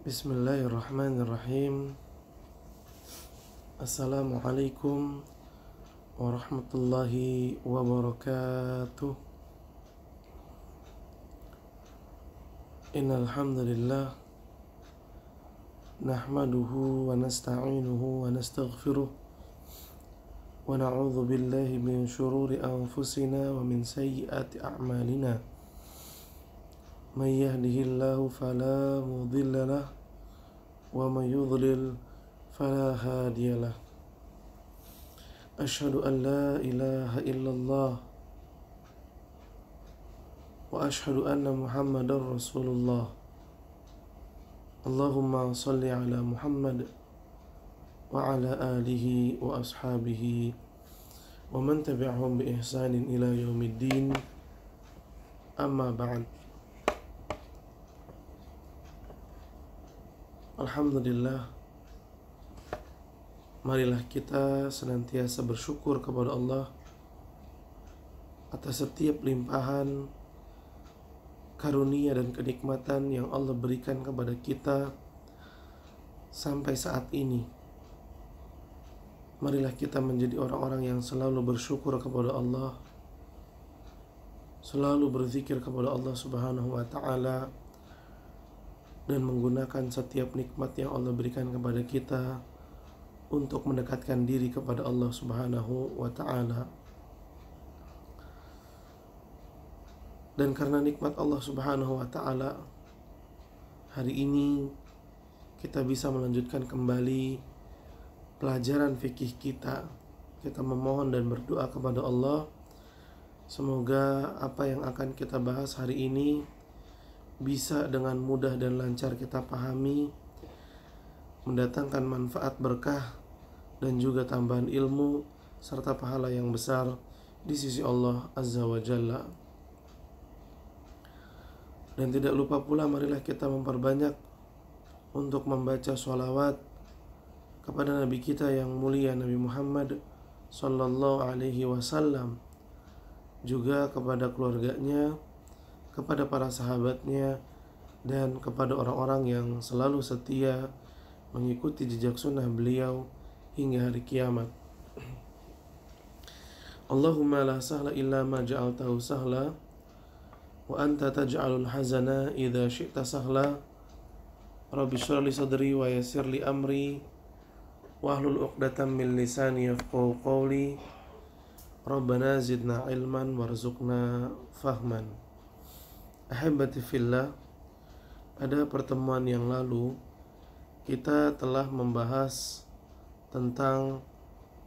Bismillahirrahmanirrahim. Assalamualaikum warahmatullahi wabarakatuh. Innal hamdalillah nahmaduhu wa nasta'inuhu wa nastaghfiruh wa na'udzu billahi min shururi anfusina wa min sayyiati a'malina. May yahdihillahu fala mudilla lahu wa may yudlil fala hadiyalah. Asyhadu an la ilaha illallah wa asyhadu anna Muhammadar Rasulullah. Allahumma shalli ala Muhammad wa ala alihi wa ashabihi wa man tabi'ahum bi ihsanin ila yaumiddin. Amma ba'd. Alhamdulillah, marilah kita senantiasa bersyukur kepada Allah atas setiap limpahan karunia dan kenikmatan yang Allah berikan kepada kita sampai saat ini. Marilah kita menjadi orang-orang yang selalu bersyukur kepada Allah, selalu berzikir kepada Allah Subhanahu wa ta'ala, dan menggunakan setiap nikmat yang Allah berikan kepada kita untuk mendekatkan diri kepada Allah Subhanahu wa ta'ala. Dan karena nikmat Allah Subhanahu wa ta'ala, hari ini kita bisa melanjutkan kembali pelajaran fikih kita. Kita memohon dan berdoa kepada Allah, semoga apa yang akan kita bahas hari ini bisa dengan mudah dan lancar kita pahami, mendatangkan manfaat berkah dan juga tambahan ilmu serta pahala yang besar di sisi Allah Azza wa Jalla. Dan tidak lupa pula, marilah kita memperbanyak untuk membaca sholawat kepada Nabi kita yang mulia, Nabi Muhammad Sallallahu Alaihi Wasallam, juga kepada keluarganya, kepada para sahabatnya, dan kepada orang-orang yang selalu setia mengikuti jejak sunnah beliau hingga hari kiamat. Allahumma la sahla illa ma ja'altahu sahla wa anta taj'alul hazana idza syi'ta sahla. Rabbi shrah li sadri wa yassir li amri wahlul 'uqdatam min lisani yafqahu qawli. Rabbana zidna ilman warzuqna fahman. Ahibati fillah, pada pertemuan yang lalu kita telah membahas tentang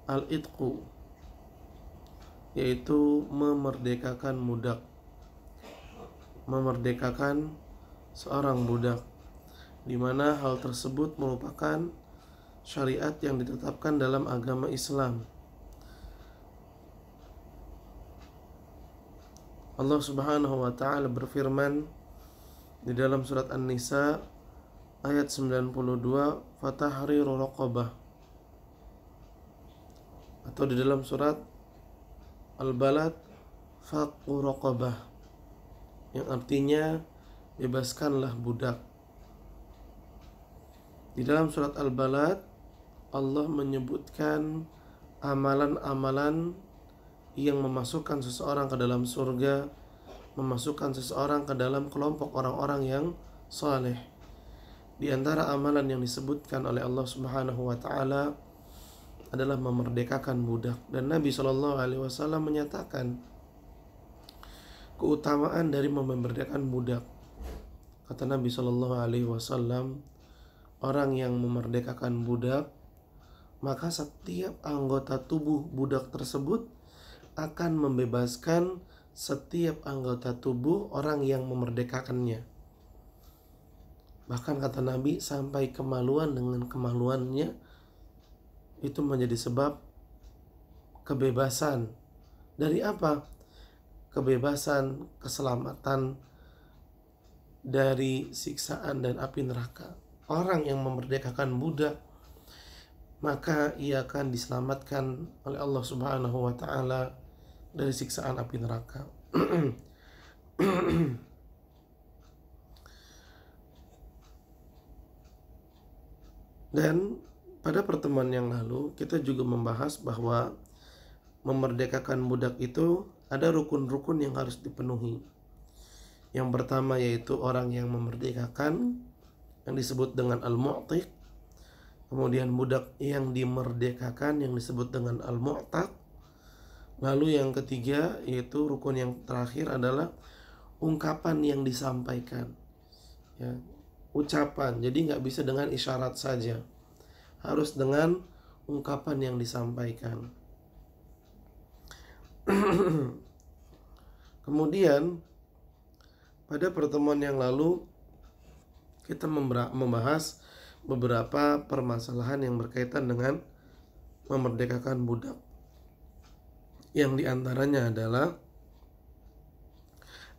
al-itqu, yaitu memerdekakan budak, memerdekakan seorang budak, di mana hal tersebut merupakan syariat yang ditetapkan dalam agama Islam. Allah Subhanahu wa ta'ala berfirman di dalam surat An-Nisa ayat 92, fatahriru raqabah, atau di dalam surat Al-Balad, faqu raqabah, yang artinya bebaskanlah budak. Di dalam surat Al-Balad Allah menyebutkan amalan-amalan yang memasukkan seseorang ke dalam surga, memasukkan seseorang ke dalam kelompok orang-orang yang saleh. Di antara amalan yang disebutkan oleh Allah Subhanahu wa ta'ala adalah memerdekakan budak. Dan Nabi SAW menyatakan keutamaan dari memerdekakan budak. Kata Nabi SAW, orang yang memerdekakan budak, maka setiap anggota tubuh budak tersebut akan membebaskan setiap anggota tubuh orang yang memerdekakannya. Bahkan kata Nabi, sampai kemaluan dengan kemaluannya itu menjadi sebab kebebasan. Dari apa? Kebebasan, keselamatan dari siksaan dan api neraka. Orang yang memerdekakan budak, maka ia akan diselamatkan oleh Allah Subhanahu wa ta'ala dari siksaan api neraka. Dan pada pertemuan yang lalu kita juga membahas bahwa memerdekakan budak itu ada rukun-rukun yang harus dipenuhi. Yang pertama yaitu orang yang memerdekakan, yang disebut dengan al-mu'tiq. Kemudian budak yang dimerdekakan yang disebut dengan al-mu'taq. Lalu yang ketiga yaitu rukun yang terakhir adalah ungkapan yang disampaikan, ya, ucapan. Jadi nggak bisa dengan isyarat saja, harus dengan ungkapan yang disampaikan. Kemudian pada pertemuan yang lalu kita membahas beberapa permasalahan yang berkaitan dengan memerdekakan budak. Yang diantaranya adalah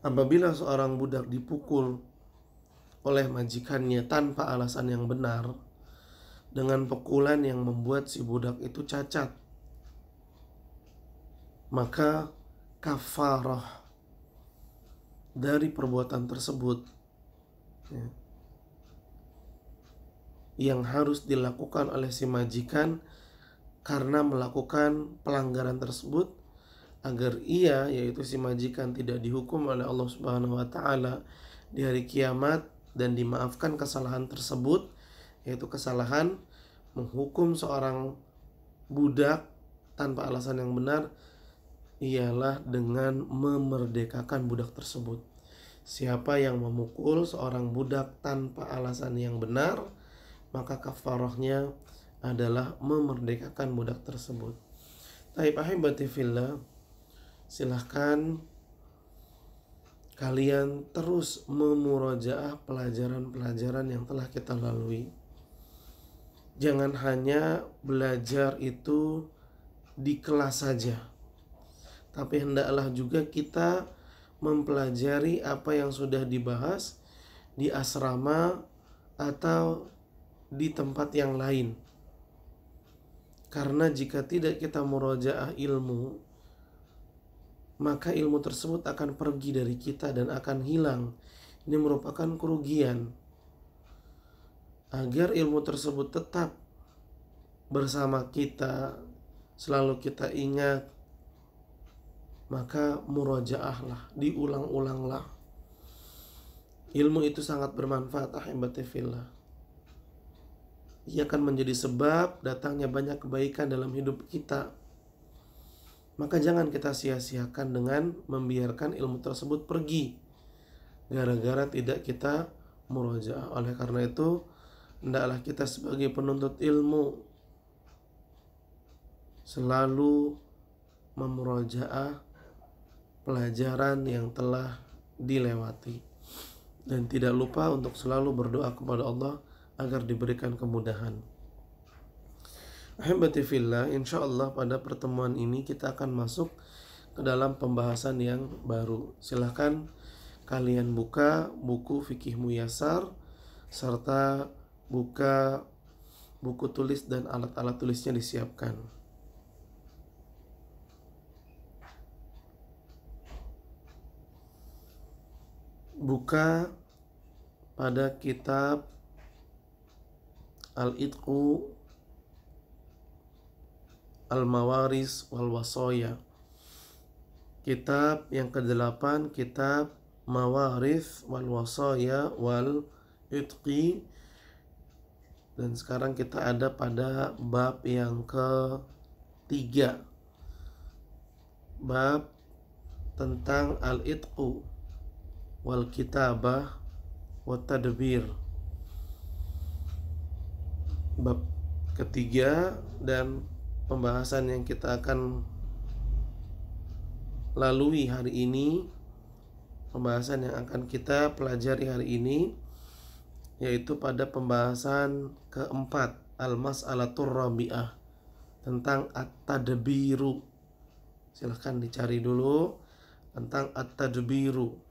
apabila seorang budak dipukul oleh majikannya tanpa alasan yang benar, dengan pukulan yang membuat si budak itu cacat, maka kafarah dari perbuatan tersebut, ya, yang harus dilakukan oleh si majikan karena melakukan pelanggaran tersebut, agar ia, yaitu si majikan, tidak dihukum oleh Allah Subhanahu wa taala di hari kiamat dan dimaafkan kesalahan tersebut, yaitu kesalahan menghukum seorang budak tanpa alasan yang benar, ialah dengan memerdekakan budak tersebut. Siapa yang memukul seorang budak tanpa alasan yang benar, maka kafarahnya adalah memerdekakan budak tersebut. Taib ahibati fillah, silahkan kalian terus memurajaah pelajaran-pelajaran yang telah kita lalui. Jangan hanya belajar itu di kelas saja, tapi hendaklah juga kita mempelajari apa yang sudah dibahas di asrama atau di tempat yang lain. Karena jika tidak kita murajaah ilmu, maka ilmu tersebut akan pergi dari kita dan akan hilang. Ini merupakan kerugian. Agar ilmu tersebut tetap bersama kita, selalu kita ingat, maka murajaahlah, diulang-ulanglah. Ilmu itu sangat bermanfaat, ahibati fillah. Ia akan menjadi sebab datangnya banyak kebaikan dalam hidup kita. Maka jangan kita sia-siakan dengan membiarkan ilmu tersebut pergi gara-gara tidak kita murajaah. Oleh karena itu, hendaklah kita sebagai penuntut ilmu selalu memurajaah pelajaran yang telah dilewati, dan tidak lupa untuk selalu berdoa kepada Allah agar diberikan kemudahan. Ahibati fillah, insyaallah pada pertemuan ini kita akan masuk ke dalam pembahasan yang baru. Silahkan kalian buka buku Fikih Muyassar serta buka buku tulis dan alat-alat tulisnya disiapkan. Buka pada kitab Al-Itqu Al-Mawaris wal Wasaya. Kitab yang ke-8, kitab Mawaris wal Wasaya wal Itqi. Dan sekarang kita ada pada bab yang ke-3, bab tentang Al-Itqu wal Kitabah wat Tadbir. Bab ketiga, dan pembahasan yang kita akan lalui hari ini, pembahasan yang akan kita pelajari hari ini, yaitu pada pembahasan keempat, Al-Mas'alatur Rabi'ah, tentang At-Tadbiru. Silahkan dicari dulu tentang At-Tadbiru.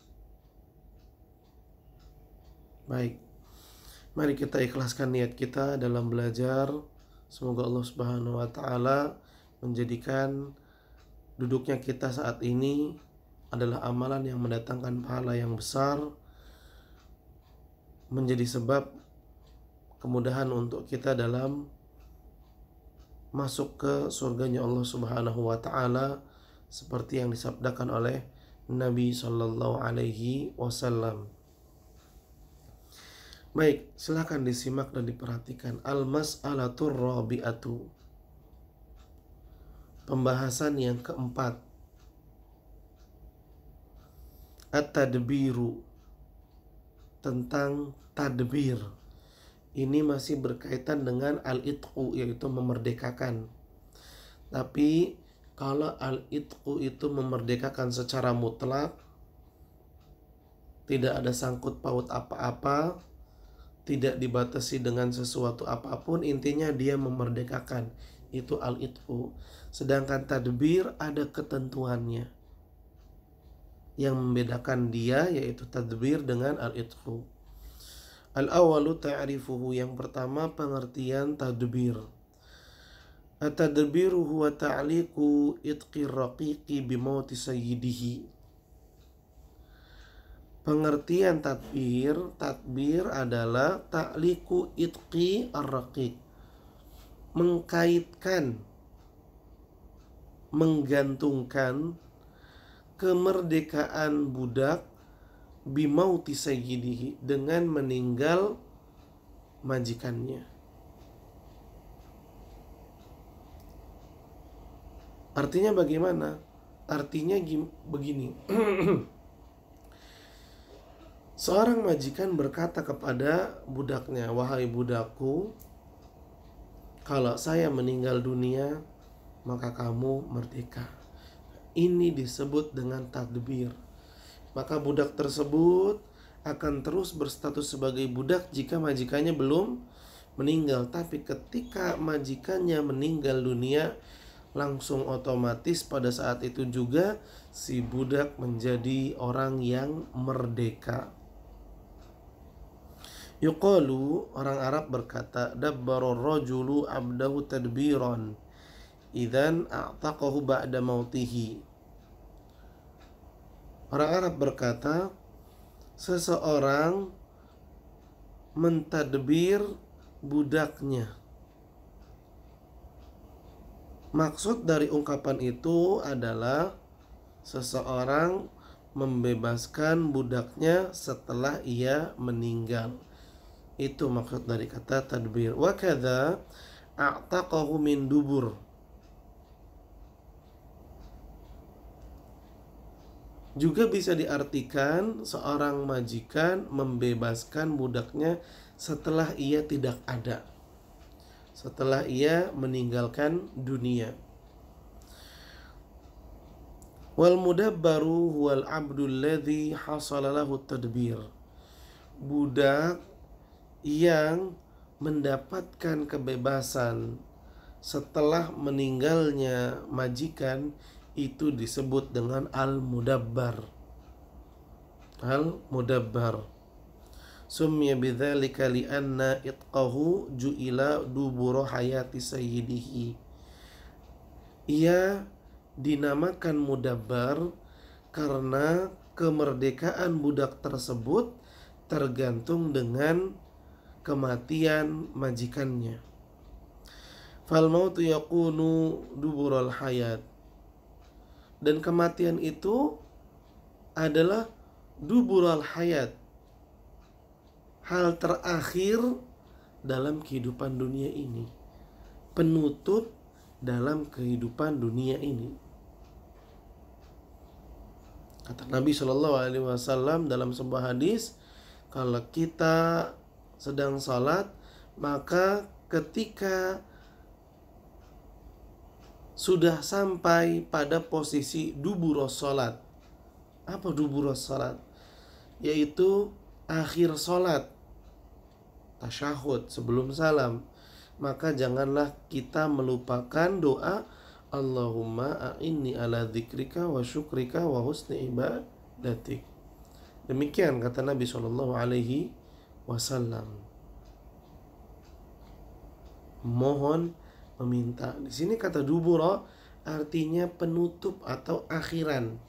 Baik, mari kita ikhlaskan niat kita dalam belajar. Semoga Allah Subhanahu wa taala menjadikan duduknya kita saat ini adalah amalan yang mendatangkan pahala yang besar, menjadi sebab kemudahan untuk kita dalam masuk ke surganya Allah Subhanahu wa taala seperti yang disabdakan oleh Nabi sallallahu alaihi wasallam. Baik, silakan disimak dan diperhatikan. Al-mas'alatur rabi'atu. Pembahasan yang keempat. At-tadbiru. Tentang tadbir. Ini masih berkaitan dengan al-itqu, yaitu memerdekakan. Tapi kalau al-itqu itu memerdekakan secara mutlak, tidak ada sangkut paut apa-apa, tidak dibatasi dengan sesuatu apapun, intinya dia memerdekakan, itu al-itqu. Sedangkan tadbir ada ketentuannya yang membedakan dia, yaitu tadbir dengan al-itqu. Al-awalu ta'rifuhu, yang pertama pengertian tadbir. At-tadbiru huwa ta'liqu itqir raqiqi bimauti sayyidihi. Pengertian tadbir adalah ta'liqu itqi ar-raqiq, mengkaitkan, menggantungkan kemerdekaan budak bimauti sayyidihi, dengan meninggal majikannya. Artinya bagaimana? Artinya begini. Seorang majikan berkata kepada budaknya, "Wahai budakku, kalau saya meninggal dunia, maka kamu merdeka." Ini disebut dengan tadbir. Maka budak tersebut akan terus berstatus sebagai budak jika majikannya belum meninggal. Tapi ketika majikannya meninggal dunia, langsung otomatis pada saat itu juga si budak menjadi orang yang merdeka. Yuqalu, orang Arab berkata, dabbarur rajulu abdahu tadbiran idzan a'taqahu ba'da mautihi. Orang Arab berkata, seseorang mentadbir budaknya. Maksud dari ungkapan itu adalah seseorang membebaskan budaknya setelah ia meninggal. Itu maksud dari kata tadbir. Wa kadza a'taqahu min dubur. Juga bisa diartikan seorang majikan membebaskan budaknya setelah ia tidak ada, setelah ia meninggalkan dunia. Wal mudabbaru huwal abdul ladzi hasala lahu tadbir. Budak yang mendapatkan kebebasan setelah meninggalnya majikan itu disebut dengan al-mudabbar. Al-mudabbar. Summiya bidzalika li'anna itqahu ju'ila dubura hayati sayyidihi. Ia dinamakan mudabbar karena kemerdekaan budak tersebut tergantung dengan kematian majikannya. Fal mautu yakunu dubural hayat. Dan kematian itu adalah dubural hayat, hal terakhir dalam kehidupan dunia ini, penutup dalam kehidupan dunia ini. Kata Nabi Shallallahu Alaihi Wasallam dalam sebuah hadis, kalau kita sedang salat, maka ketika sudah sampai pada posisi duburos salat. Apa duburos salat? Yaitu akhir salat, tasyahud, sebelum salam. Maka janganlah kita melupakan doa Allahumma a'inni ala dzikrika wa syukrika wa husni ibadatik. Demikian kata Nabi Shallallahu Alaihi Wasallam. Mohon, meminta. Di sini kata dubura artinya penutup atau akhiran.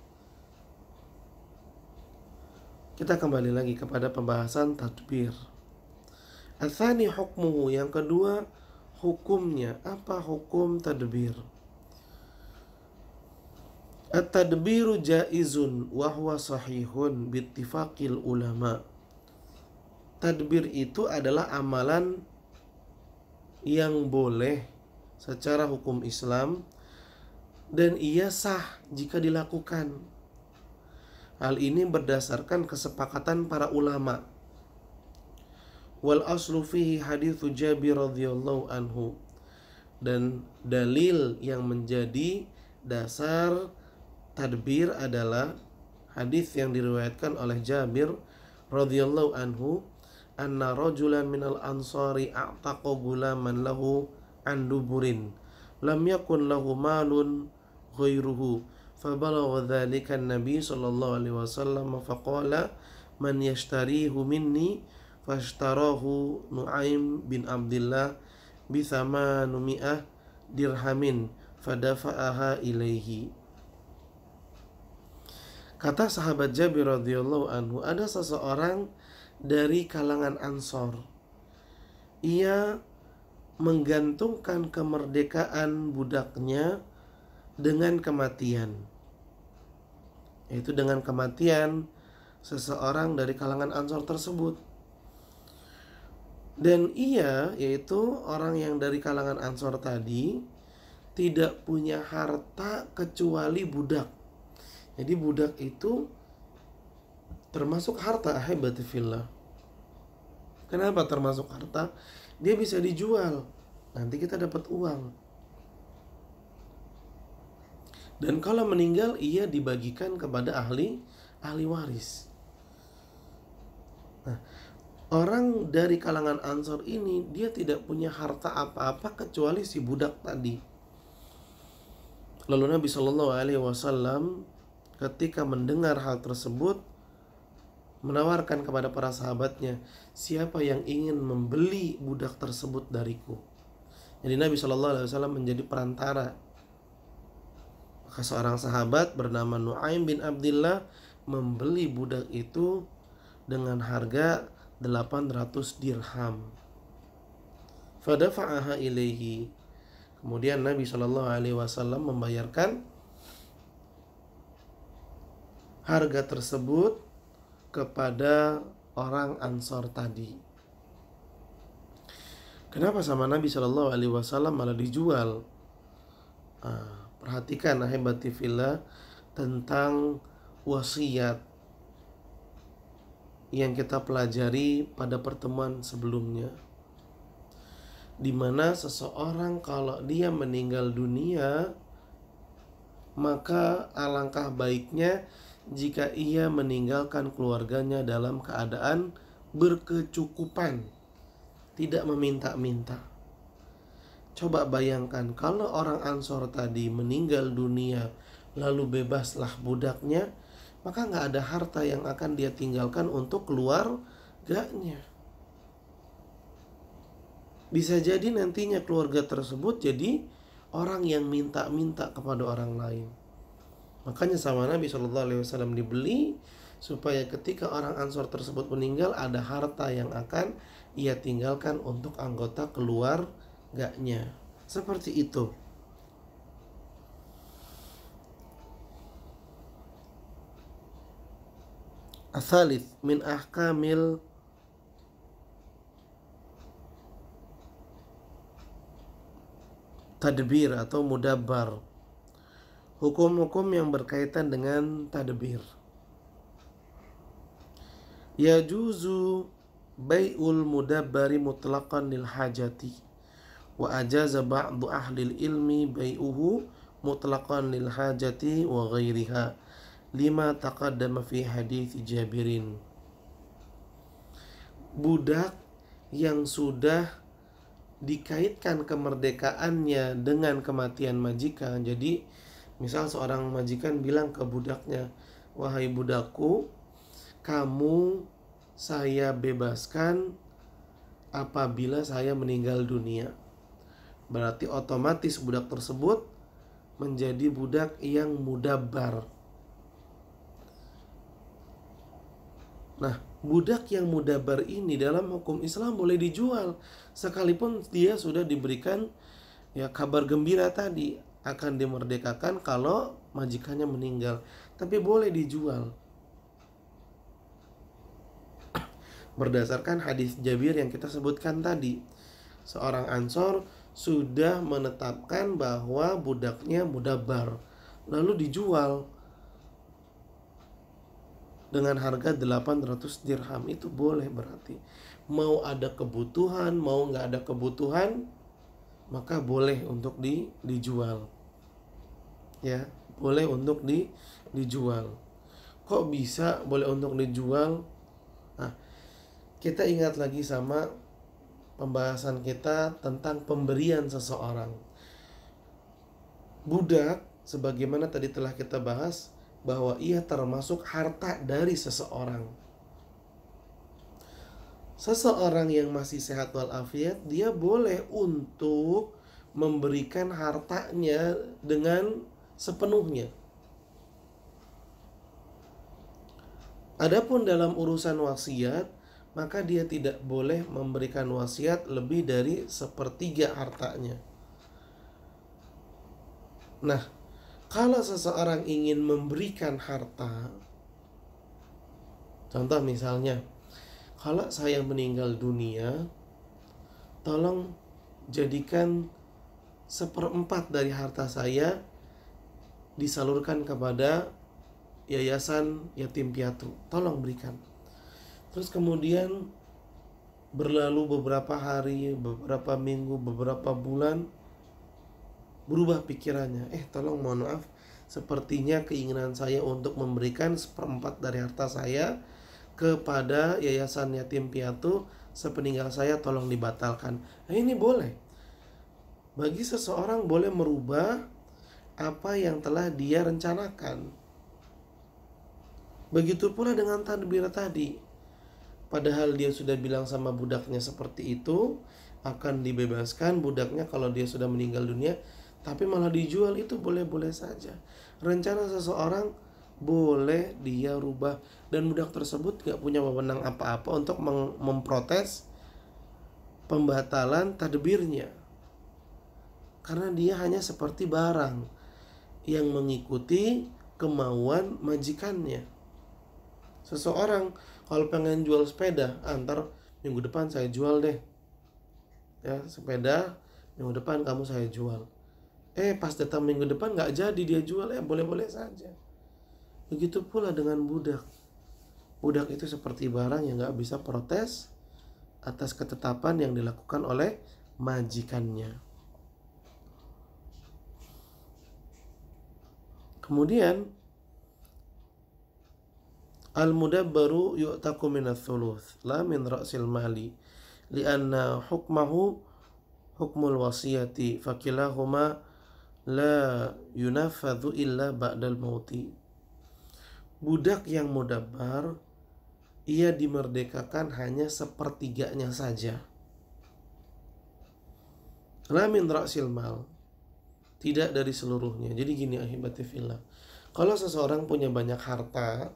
Kita kembali lagi kepada pembahasan tadbir. Atsani hukmuhu, yang kedua hukumnya. Apa hukum tadbir? At-tadbiru jaizun wa huwa sahihun bittifaqil ulama. Tadbir itu adalah amalan yang boleh secara hukum Islam dan ia sah jika dilakukan. Hal ini berdasarkan kesepakatan para ulama. Wal aslu fihi hadithu Jabir radhiyallahu anhu, dan dalil yang menjadi dasar tadbir adalah hadis yang diriwayatkan oleh Jabir radhiyallahu anhu, anna rajulan minal ansari a'taqa gulaman lahu an duburin lam yakun lahu malun ghairuhu fabalagha dzalika an-nabi sallallahu alaihi wasallam faqala man yashtarihu minni fashtarahu Nu'aim bin Abdullah bi 800 dirhamin fadafa'aha ilaihi. Kata sahabat Jabir radhiyallahu anhu, ada seseorang dari kalangan Ansor. Ia menggantungkan kemerdekaan budaknya dengan kematian, yaitu dengan kematian seseorang dari kalangan Ansor tersebut. Dan ia, yaitu orang yang dari kalangan Ansor tadi, tidak punya harta kecuali budak. Jadi budak itu termasuk harta, ahibati fillah. Kenapa termasuk harta? Dia bisa dijual, nanti kita dapat uang. Dan kalau meninggal, ia dibagikan kepada ahli waris. Nah, orang dari kalangan Ansor ini, dia tidak punya harta apa-apa kecuali si budak tadi. Lalu Nabi Shallallahu Alaihi Wasallam ketika mendengar hal tersebut menawarkan kepada para sahabatnya, siapa yang ingin membeli budak tersebut dariku. Jadi Nabi Shallallahu Alaihi Wasallam menjadi perantara. Maka seorang sahabat bernama Nu'aim bin Abdullah membeli budak itu dengan harga 800 dirham. Fadafa'aha ilaihi. Kemudian Nabi Shallallahu Alaihi Wasallam membayarkan harga tersebut kepada orang Ansor tadi. Kenapa sama Nabi Shallallahu Alaihi Wasallam malah dijual? Perhatikan ahibati fillah tentang wasiat yang kita pelajari pada pertemuan sebelumnya, di mana seseorang kalau dia meninggal dunia, maka alangkah baiknya jika ia meninggalkan keluarganya dalam keadaan berkecukupan, tidak meminta-minta. Coba bayangkan kalau orang Ansor tadi meninggal dunia lalu bebaslah budaknya, maka gak ada harta yang akan dia tinggalkan untuk keluarganya. Bisa jadi nantinya keluarga tersebut jadi orang yang minta-minta kepada orang lain. Makanya sama Nabi SAW dibeli supaya ketika orang Ansor tersebut meninggal, ada harta yang akan ia tinggalkan untuk anggota keluarganya. Seperti itu. Atsalits min ahkamil tadbir atau mudabbar. Hukum-hukum yang berkaitan dengan tadbir. Yajuzu bai'ul mudabbari mutlaqan lil hajati wa ajaza ba'du ahli ilmi bai'uhu mutlaqan lil hajati wa ghairiha lima taqaddama fi hadits Jabirin. Budak yang sudah dikaitkan kemerdekaannya dengan kematian majikan. Jadi misal seorang majikan bilang ke budaknya, wahai budakku, kamu saya bebaskan apabila saya meninggal dunia. Berarti otomatis budak tersebut menjadi budak yang mudabbar. Nah, budak yang mudabar ini dalam hukum Islam boleh dijual, sekalipun dia sudah diberikan ya kabar gembira tadi akan dimerdekakan kalau majikannya meninggal, tapi boleh dijual. Berdasarkan hadis Jabir yang kita sebutkan tadi, seorang Ansor sudah menetapkan bahwa budaknya mudabar, lalu dijual dengan harga 800 dirham. Itu boleh berarti. Mau ada kebutuhan, mau nggak ada kebutuhan, maka boleh untuk dijual. Ya, boleh untuk dijual. Kok bisa boleh untuk dijual? Nah, kita ingat lagi sama pembahasan kita tentang pemberian seseorang. Budak, sebagaimana tadi telah kita bahas, bahwa ia termasuk harta dari seseorang. Seseorang yang masih sehat walafiat, dia boleh untuk memberikan hartanya dengan sepenuhnya. Adapun dalam urusan wasiat, maka dia tidak boleh memberikan wasiat lebih dari 1/3 hartanya. Nah, kalau seseorang ingin memberikan harta, contoh misalnya, kalau saya meninggal dunia, tolong jadikan 1/4 dari harta saya disalurkan kepada yayasan yatim piatu, tolong berikan. Terus kemudian berlalu beberapa hari, beberapa minggu, beberapa bulan, berubah pikirannya. Tolong mohon maaf, sepertinya keinginan saya untuk memberikan 1/4 dari harta saya kepada yayasan yatim piatu sepeninggal saya, tolong dibatalkan. Ini boleh. Bagi seseorang boleh merubah apa yang telah dia rencanakan. Begitu pula dengan tadbir tadi. Padahal dia sudah bilang sama budaknya seperti itu, akan dibebaskan budaknya kalau dia sudah meninggal dunia, tapi malah dijual, itu boleh-boleh saja. Rencana seseorang boleh dia rubah, dan budak tersebut gak punya wewenang apa-apa untuk memprotes pembatalan tadbirnya, karena dia hanya seperti barang yang mengikuti kemauan majikannya. Seseorang kalau pengen jual sepeda, antar minggu depan saya jual deh ya, sepeda minggu depan kamu saya jual. Pas datang minggu depan gak jadi dia jual, boleh-boleh saja. Begitu pula dengan budak. Budak itu seperti barang yang gak bisa protes atas ketetapan yang dilakukan oleh majikannya. Kemudian al-mudabbaru yu'taku minats thuluth la min ra'sil mali lianna hukmahu hukmul wasiyati fakilahuma la yunafadhu illa ba'dal mauti. Budak yang mudabbar, ia dimerdekakan hanya 1/3-nya saja. La min ra'sil mal, tidak dari seluruhnya. Jadi gini ahibati fillah, kalau seseorang punya banyak harta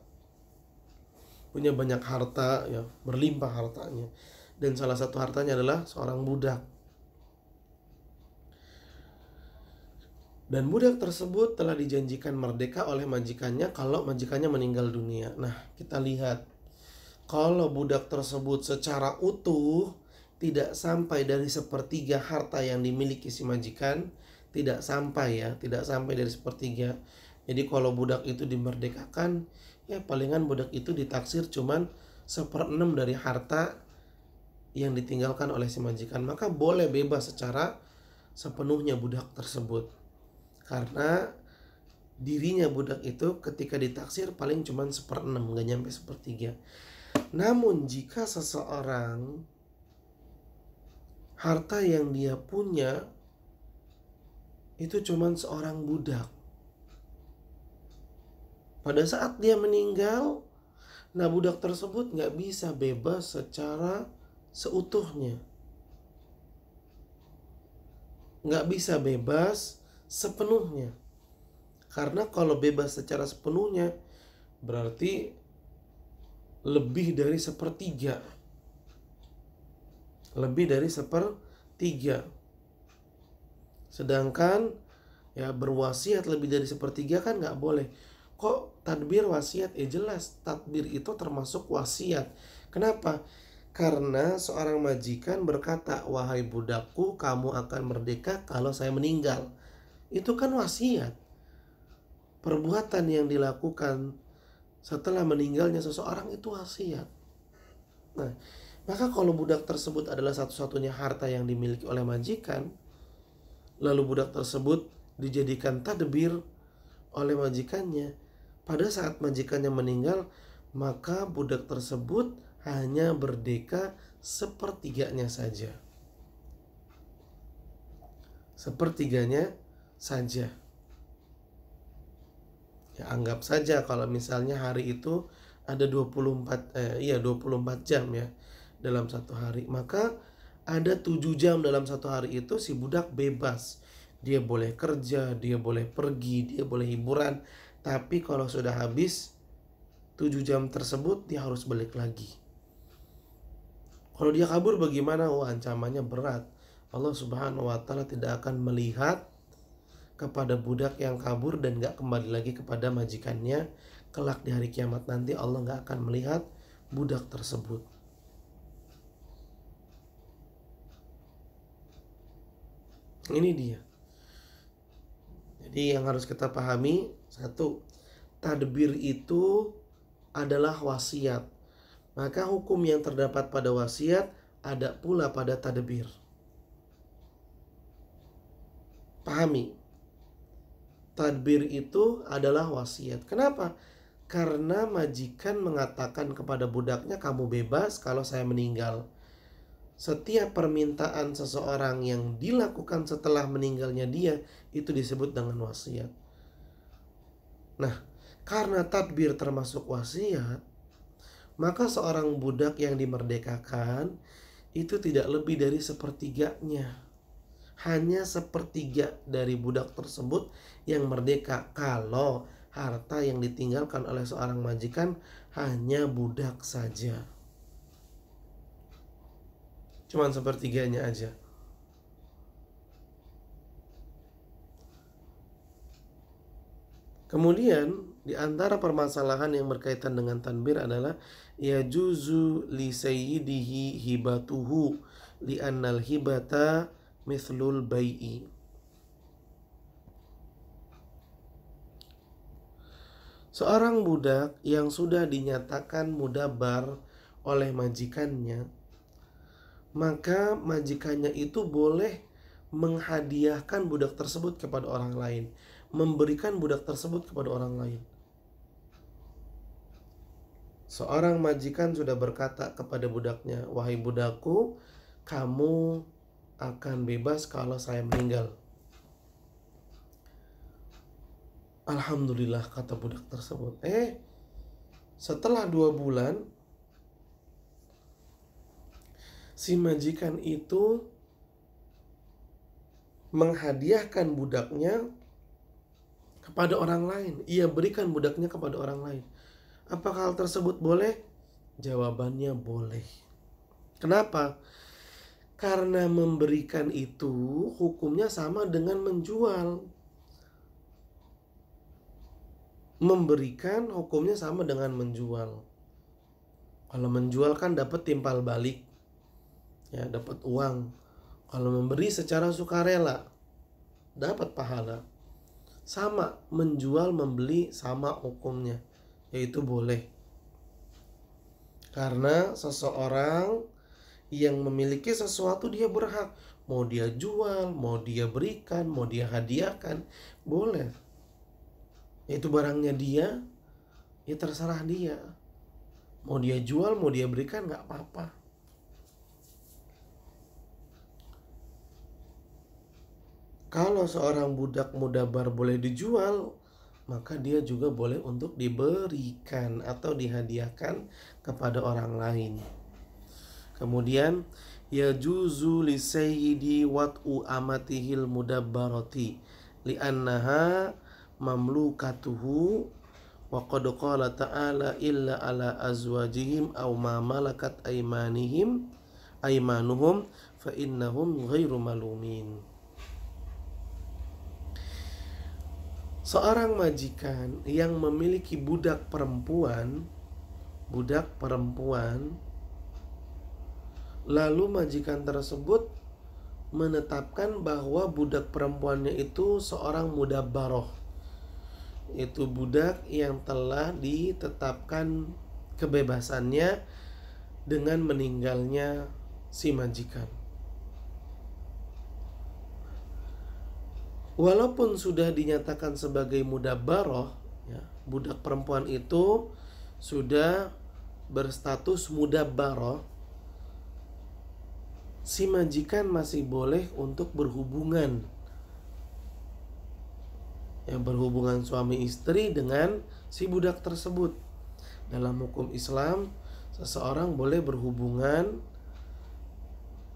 ya, berlimpah hartanya, dan salah satu hartanya adalah seorang budak, dan budak tersebut telah dijanjikan merdeka oleh majikannya kalau majikannya meninggal dunia. Nah, kita lihat, kalau budak tersebut secara utuh tidak sampai dari 1/3 harta yang dimiliki si majikan, tidak sampai dari 1/3. Jadi kalau budak itu dimerdekakan, ya palingan budak itu ditaksir cuman 1/6 dari harta yang ditinggalkan oleh si majikan. Maka boleh bebas secara sepenuhnya budak tersebut, karena dirinya budak itu ketika ditaksir paling cuman 1/6, gak nyampe 1/3. Namun jika seseorang harta yang dia punya itu cuman seorang budak, pada saat dia meninggal, nah budak tersebut gak bisa bebas secara seutuhnya, gak bisa bebas sepenuhnya. Karena kalau bebas secara sepenuhnya, berarti lebih dari sepertiga. Lebih dari sepertiga. Sedangkan ya berwasiat lebih dari sepertiga kan nggak boleh. Kok tadbir wasiat? Jelas tadbir itu termasuk wasiat. Kenapa? Karena seorang majikan berkata, wahai budakku, kamu akan merdeka kalau saya meninggal. Itu kan wasiat. Perbuatan yang dilakukan setelah meninggalnya seseorang itu wasiat. Nah, maka kalau budak tersebut adalah satu-satunya harta yang dimiliki oleh majikan, lalu budak tersebut dijadikan tadbir oleh majikannya, pada saat majikannya meninggal, maka budak tersebut hanya merdeka sepertiganya saja. Sepertiganya saja. Ya, anggap saja kalau misalnya hari itu ada 24 jam ya dalam satu hari, maka ada 7 jam dalam satu hari itu si budak bebas. Dia boleh kerja, dia boleh pergi, dia boleh hiburan. Tapi kalau sudah habis 7 jam tersebut, dia harus balik lagi. Kalau dia kabur bagaimana? Ancamannya berat. Allah Subhanahu wa Ta'ala tidak akan melihat kepada budak yang kabur dan gak kembali lagi kepada majikannya. Kelak di hari kiamat nanti Allah gak akan melihat budak tersebut. Ini dia. Jadi yang harus kita pahami, satu, tadbir itu adalah wasiat. Maka hukum yang terdapat pada wasiat ada pula pada tadbir. Pahami, tadbir itu adalah wasiat. Kenapa? Karena majikan mengatakan kepada budaknya, kamu bebas kalau saya meninggal. Setiap permintaan seseorang yang dilakukan setelah meninggalnya dia, itu disebut dengan wasiat. Nah, karena tadbir termasuk wasiat, maka seorang budak yang dimerdekakan itu tidak lebih dari sepertiganya. Hanya sepertiga dari budak tersebut yang merdeka kalau harta yang ditinggalkan oleh seorang majikan hanya budak saja. Cuman sepertiganya aja. Kemudian di antara permasalahan yang berkaitan dengan tadbir adalah yajuzu li sayyidihi hibatuhu li annal hibata mithlul bai'i. Seorang budak yang sudah dinyatakan mudabar oleh majikannya, maka majikannya itu boleh menghadiahkan budak tersebut kepada orang lain, memberikan budak tersebut kepada orang lain. Seorang majikan sudah berkata kepada budaknya, wahai budakku, kamu akan bebas kalau saya meninggal. Alhamdulillah, kata budak tersebut. Setelah 2 bulan, si majikan itu menghadiahkan budaknya kepada orang lain. Ia berikan budaknya kepada orang lain. Apakah hal tersebut boleh? Jawabannya boleh. Kenapa? Karena memberikan itu hukumnya sama dengan menjual. Memberikan hukumnya sama dengan menjual. Kalau menjual kan dapat timbal balik, ya, dapat uang. Kalau memberi secara sukarela, dapat pahala. Sama, menjual membeli sama hukumnya, yaitu boleh. Karena seseorang yang memiliki sesuatu dia berhak, mau dia jual, mau dia berikan, mau dia hadiahkan, boleh. Itu barangnya dia, ya terserah dia. Mau dia jual, mau dia berikan, gak apa-apa. Kalau seorang budak mudabar boleh dijual, maka dia juga boleh untuk diberikan atau dihadiahkan kepada orang lain. Kemudian yajuzu li sayyidi wat'u amatihil mudabbarati li'annaha mamlukatuhu Wa qad qala ta'ala illa ala azwajihim aw ma malakat aymanuhum fa innahum ghairu malumin. Seorang majikan yang memiliki budak perempuan, lalu majikan tersebut menetapkan bahwa budak perempuannya itu seorang mudabbaroh, itu budak yang telah ditetapkan kebebasannya dengan meninggalnya si majikan. Walaupun sudah dinyatakan sebagai mudabbaroh, ya, budak perempuan itu sudah berstatus mudabbaroh, si majikan masih boleh untuk berhubungan, yang berhubungan suami istri dengan si budak tersebut. Dalam hukum Islam, seseorang boleh berhubungan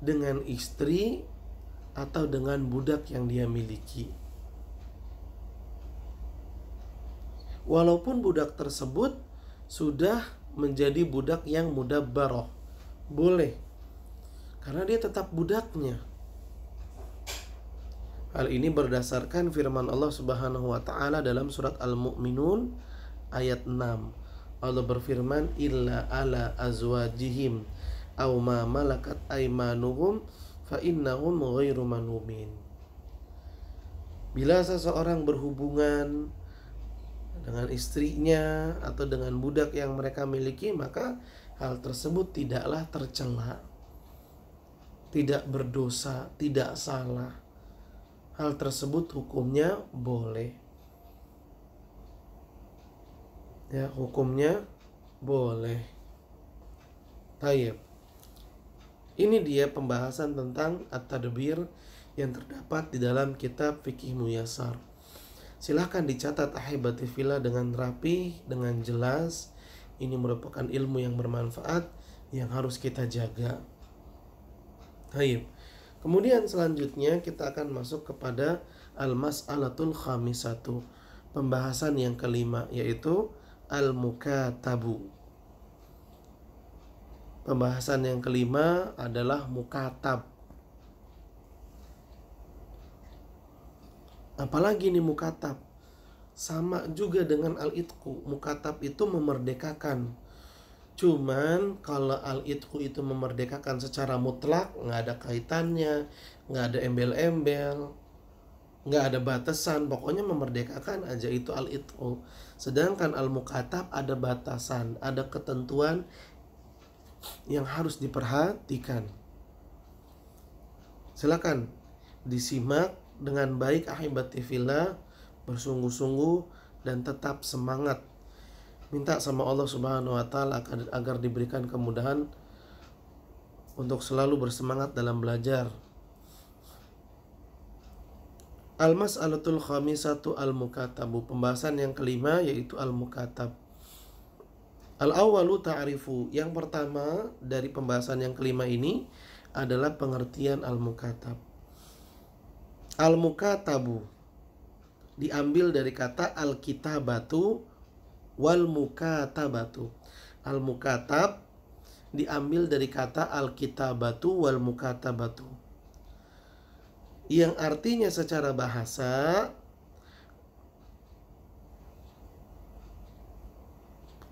dengan istri atau dengan budak yang dia miliki, walaupun budak tersebut sudah menjadi budak yang mudabbaroh, boleh, karena dia tetap budaknya. Hal ini berdasarkan firman Allah Subhanahu wa taala dalam surat Al-Mu'minun ayat 6. Allah berfirman, illa ala azwajihim aw ma malakat aymanuhum fa innahum ghairu malumin. Bila seseorang berhubungan dengan istrinya atau dengan budak yang mereka miliki, maka hal tersebut tidaklah tercela, tidak berdosa, tidak salah. Hal tersebut hukumnya boleh. Ya, hukumnya boleh. Tayyib. Ini dia pembahasan tentang at-tadbir yang terdapat di dalam kitab Fiqih Muyassar. Silahkan dicatat ahibati fillah dengan rapi, dengan jelas. Ini merupakan ilmu yang bermanfaat yang harus kita jaga. Tayyib. Kemudian selanjutnya kita akan masuk kepada al-mas'alatul khamisatu, pembahasan yang kelima, yaitu al-mukatabu. Pembahasan yang kelima adalah mukatab. Apalagi ini mukatab? Sama juga dengan al-itqu. Mukatab itu memerdekakan. Cuman kalau al-itqu itu memerdekakan secara mutlak, nggak ada kaitannya, nggak ada embel-embel, nggak ada batasan, pokoknya memerdekakan aja, itu al-itqu. Sedangkan al-mukatab ada batasan, ada ketentuan yang harus diperhatikan. Silakan disimak dengan baik ahibati fillah, bersungguh-sungguh dan tetap semangat. Minta sama Allah Subhanahu wa taala agar diberikan kemudahan untuk selalu bersemangat dalam belajar. Al-mas'alatul khamisatu al-mukatabu, pembahasan yang kelima yaitu al-mukatab. Al-awwalu ta'rifu, yang pertama dari pembahasan yang kelima ini adalah pengertian al-mukatab. Al-mukatabu diambil dari kata al-kitabatu wal mukatabatu. Al-mukatab diambil dari kata al-kitabatu wal mukatabatu, yang artinya secara bahasa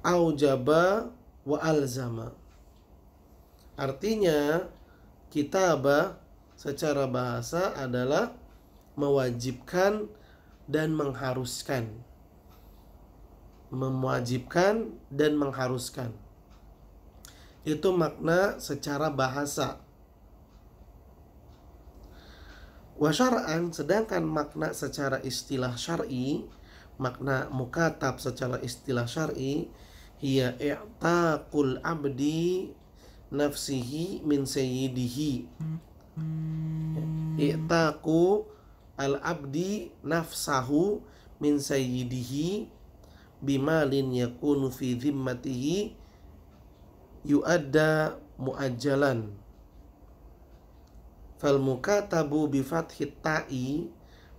aujaba wa alzama. Artinya kitabah secara bahasa adalah mewajibkan dan mengharuskan. Mewajibkan dan mengharuskan. Itu makna secara bahasa. Wa syar'an, sedangkan makna secara istilah syar'i, makna mukatab secara istilah syar'i, hiya i'taqul abdi nafsihi min sayyidihi. I'taqu al-abdi nafsahu min sayyidihi bimalin yakunu fi dhimmatihi yu'adda mu'ajjalan. Fal mukatabu bi fathit ta'i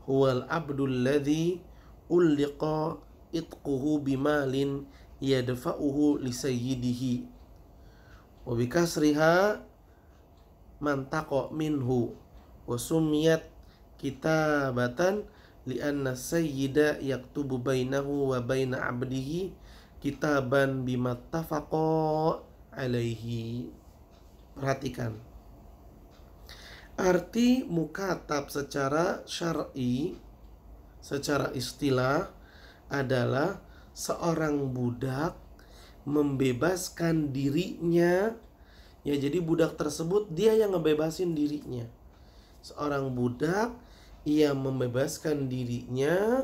huwal abdul ladzi ulliqa itquhu bimalin yadfa'uhu li sayyidihi wa bikasriha mantaqo minhu wa sumiyat kitabatan li'anna sayyida yaktubu bainahu wa baina abdihi kitaban bimattafaqo alaihi. Perhatikan arti mukatab secara syar'i, secara istilah adalah seorang budak membebaskan dirinya. Ya, jadi budak tersebut dia yang ngebebasin dirinya. Seorang budak ia membebaskan dirinya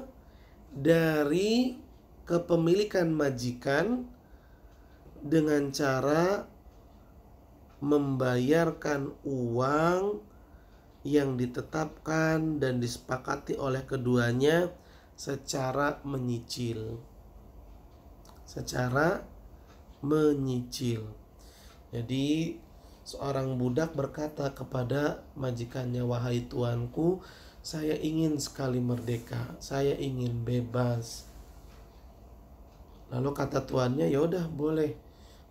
dari kepemilikan majikan dengan cara membayarkan uang yang ditetapkan dan disepakati oleh keduanya secara menyicil. Secara menyicil. Jadi seorang budak berkata kepada majikannya, "Wahai tuanku, saya ingin sekali merdeka, saya ingin bebas." Lalu kata tuannya, "Ya udah boleh.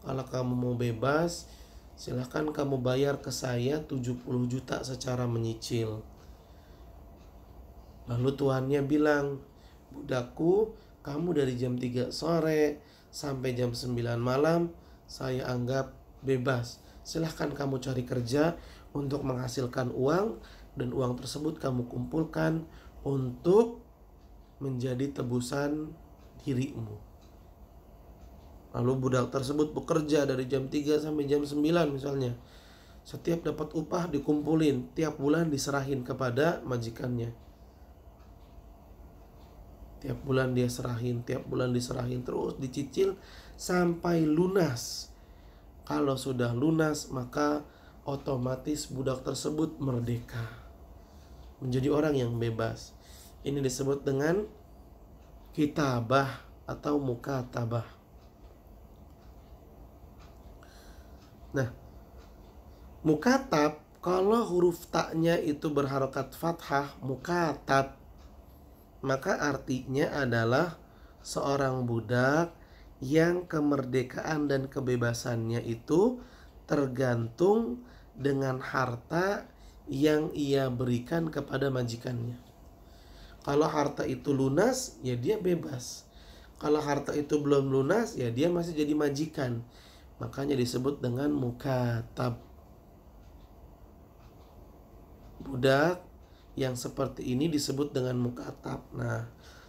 Kalau kamu mau bebas, silahkan kamu bayar ke saya 70 juta secara menyicil." Lalu tuannya bilang, "Budakku, kamu dari jam 3 sore sampai jam 9 malam saya anggap bebas. Silahkan kamu cari kerja untuk menghasilkan uang, dan uang tersebut kamu kumpulkan untuk menjadi tebusan dirimu." Lalu budak tersebut bekerja dari jam 3 sampai jam 9 misalnya. Setiap dapat upah dikumpulin, tiap bulan diserahin kepada majikannya. Tiap bulan dia serahin, tiap bulan diserahin, terus dicicil sampai lunas. Kalau sudah lunas, maka otomatis budak tersebut merdeka, menjadi orang yang bebas. Ini disebut dengan kitabah atau mukatabah. Nah, mukatab kalau huruf taknya itu berharokat fathah, mukatab, maka artinya adalah seorang budak yang kemerdekaan dan kebebasannya itu tergantung dengan harta yang ia berikan kepada majikannya. Kalau harta itu lunas, ya dia bebas. Kalau harta itu belum lunas, ya dia masih jadi majikan. Makanya disebut dengan mukatab. Budak yang seperti ini disebut dengan mukatab. Nah,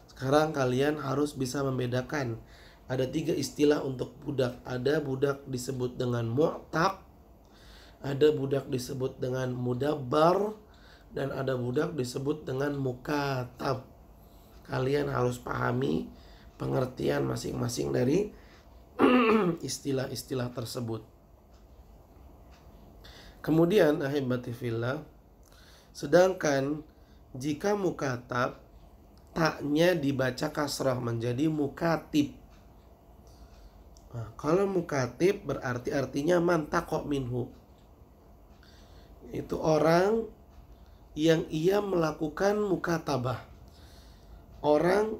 sekarang kalian harus bisa membedakan. Ada 3 istilah untuk budak. Ada budak disebut dengan mu'taq, ada budak disebut dengan mudabbar, dan ada budak disebut dengan mukatab. Kalian harus pahami pengertian masing-masing dari istilah-istilah tersebut. Kemudian ahibati fillah, sedangkan jika mukatab, taknya dibaca kasrah menjadi mukatib. Nah, kalau mukatib berarti artinya mantaqo minhu. Itu orang yang ia melakukan mukatabah. Orang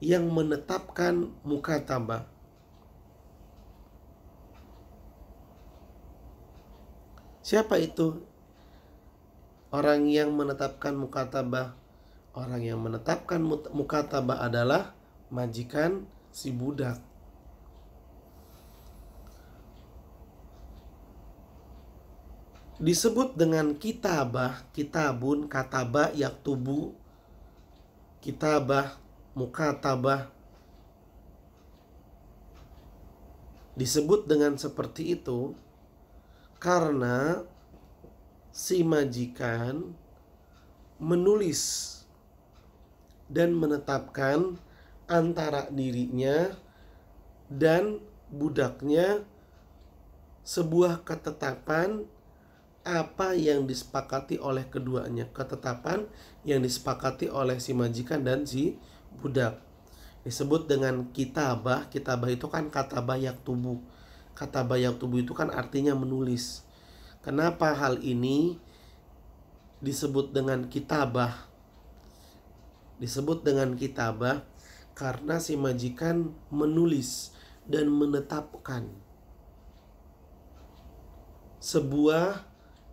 yang menetapkan mukatabah. Siapa itu? Orang yang menetapkan mukatabah. Orang yang menetapkan mukatabah adalah majikan si budak. Disebut dengan kitabah, kitabun, kataba, yaktubu, kitabah, mukatabah. Disebut dengan seperti itu karena si majikan menulis dan menetapkan antara dirinya dan budaknya sebuah ketetapan apa yang disepakati oleh keduanya, ketetapan yang disepakati oleh si majikan dan si budak. Disebut dengan kitabah. Kitabah itu kan kataba yaktubu. Kataba yaktubu itu kan artinya menulis. Kenapa hal ini disebut dengan kitabah? Disebut dengan kitabah Karena si majikan menulis dan menetapkan sebuah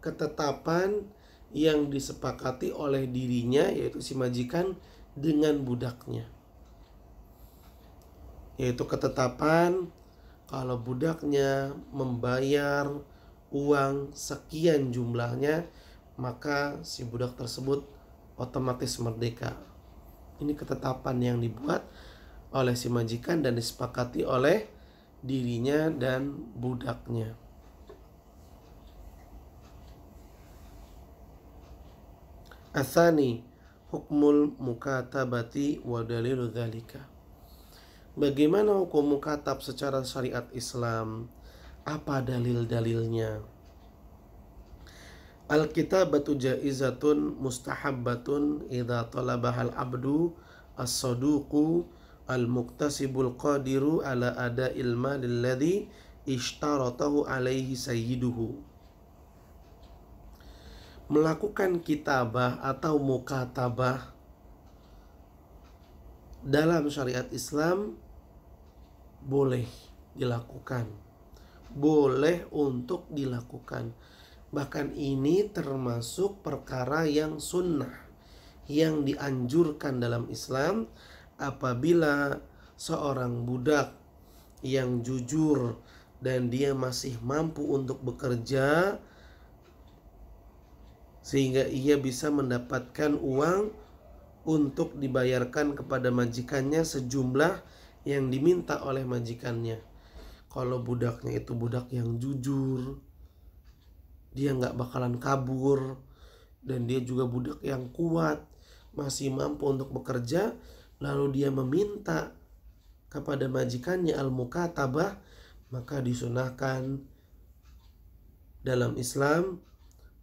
ketetapan yang disepakati oleh dirinya, yaitu si majikan, dengan budaknya. Yaitu ketetapan kalau budaknya membayar uang sekian jumlahnya, maka si budak tersebut otomatis merdeka. Ini ketetapan yang dibuat oleh si majikan dan disepakati oleh dirinya dan budaknya. Atsani hukmul mukatabati wa dalilu dzalika. Bagaimana hukum mukatab secara syariat Islam? Apa dalil-dalilnya? Al-kitabatu jaizatun mustahabbatun idza talabahal abdu as-saduqu al-muktasibul qadiru ala ada'il malil ladzi ishtaratahu alaihi sayyiduhu. Melakukan kitabah atau mukatabah dalam syariat Islam boleh dilakukan, boleh untuk dilakukan. Bahkan ini termasuk perkara yang sunnah, yang dianjurkan dalam Islam apabila seorang budak yang jujur dan dia masih mampu untuk bekerja sehingga ia bisa mendapatkan uang untuk dibayarkan kepada majikannya sejumlah yang diminta oleh majikannya. Kalau budaknya itu budak yang jujur, dia nggak bakalan kabur, dan dia juga budak yang kuat, masih mampu untuk bekerja, lalu dia meminta kepada majikannya al-mukatabah, maka disunahkan dalam Islam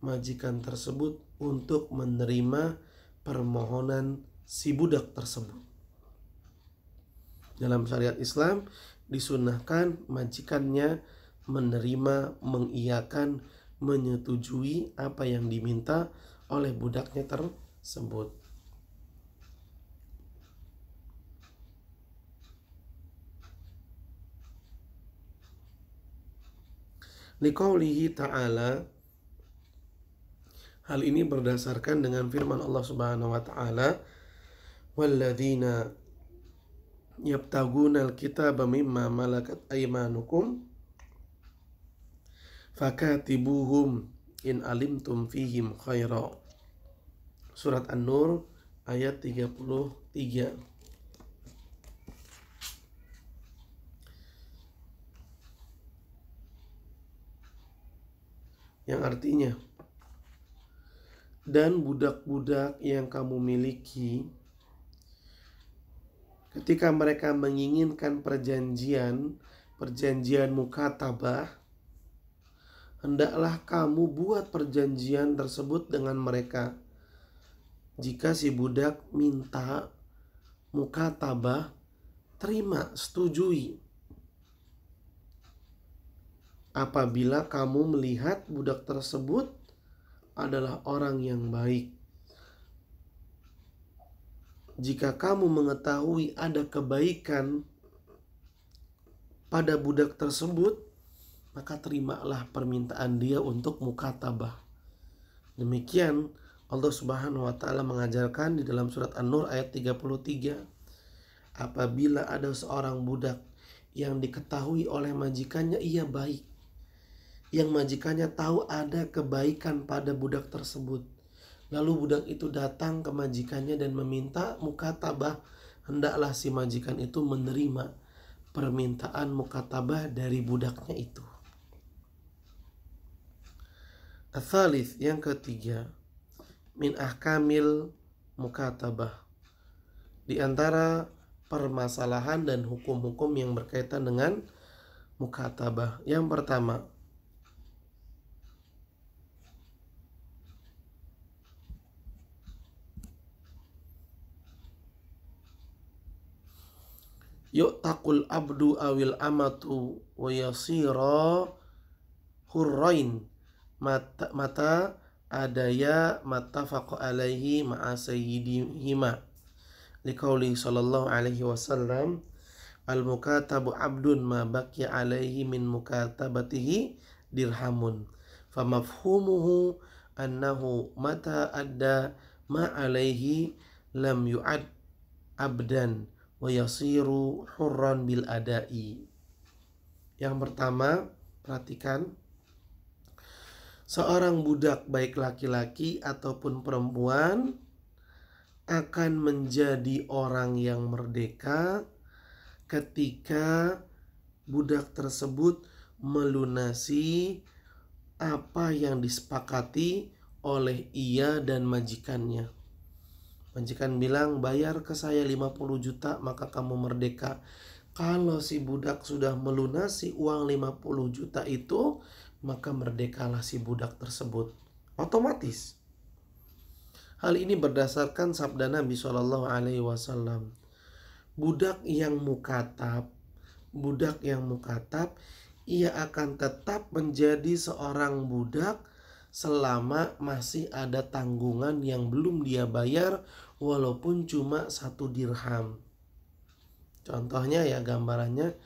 majikan tersebut untuk menerima permohonan si budak tersebut. Dalam syariat Islam disunahkan majikannya menerima, mengiyakan, menyetujui apa yang diminta oleh budaknya tersebut. Liqaulihi ta'ala, hal ini berdasarkan dengan firman Allah Subhanahu wa taala, walladzina yabtagunal kitaba mimma malakat aymanukum fakatibuhum in alimtum fihim khaira. Surat An-Nur ayat 33. Yang artinya, dan budak-budak yang kamu miliki, ketika mereka menginginkan perjanjian mukatabah, hendaklah kamu buat perjanjian tersebut dengan mereka. Jika si budak minta mukatabah, terima, setujui. Apabila kamu melihat budak tersebut adalah orang yang baik. Jika kamu mengetahui ada kebaikan pada budak tersebut, maka terimalah permintaan dia untuk mukatabah. Demikian Allah Subhanahu wa taala mengajarkan di dalam surat An-Nur ayat 33. Apabila ada seorang budak yang diketahui oleh majikannya ia baik, yang majikannya tahu ada kebaikan pada budak tersebut, lalu budak itu datang ke majikannya dan meminta mukatabah, hendaklah si majikan itu menerima permintaan mukatabah dari budaknya itu. Ats-tsalits, yang ketiga, min ahkamil mukatabah, di antara permasalahan dan hukum-hukum yang berkaitan dengan mukatabah. Yang pertama, yu'taqul abdu awil amatu wa yasira hurrain mata adaya mattafaq alaihi ma'a sayyidihima liqauli sallallahu alaihi wasallam, al-mukatabu abdun ma baqiya alaihi min mukatabatihi dirhamun. Famafhumuhu annahu mata adda ma alaihi lam yu'ad abdan wa yasiru hurran bil adai. Yang pertama, perhatikan, seorang budak baik laki-laki ataupun perempuan akan menjadi orang yang merdeka ketika budak tersebut melunasi apa yang disepakati oleh ia dan majikannya. Majikan bilang, bayar ke saya 50 juta maka kamu merdeka. Kalau si budak sudah melunasi uang 50 juta itu, maka merdekalah si budak tersebut. Otomatis. Hal ini berdasarkan sabda Nabi Shallallahu Alaihi Wasallam. Budak yang mukatab, ia akan tetap menjadi seorang budak selama masih ada tanggungan yang belum dia bayar, walaupun cuma 1 dirham. Contohnya ya, gambarannya,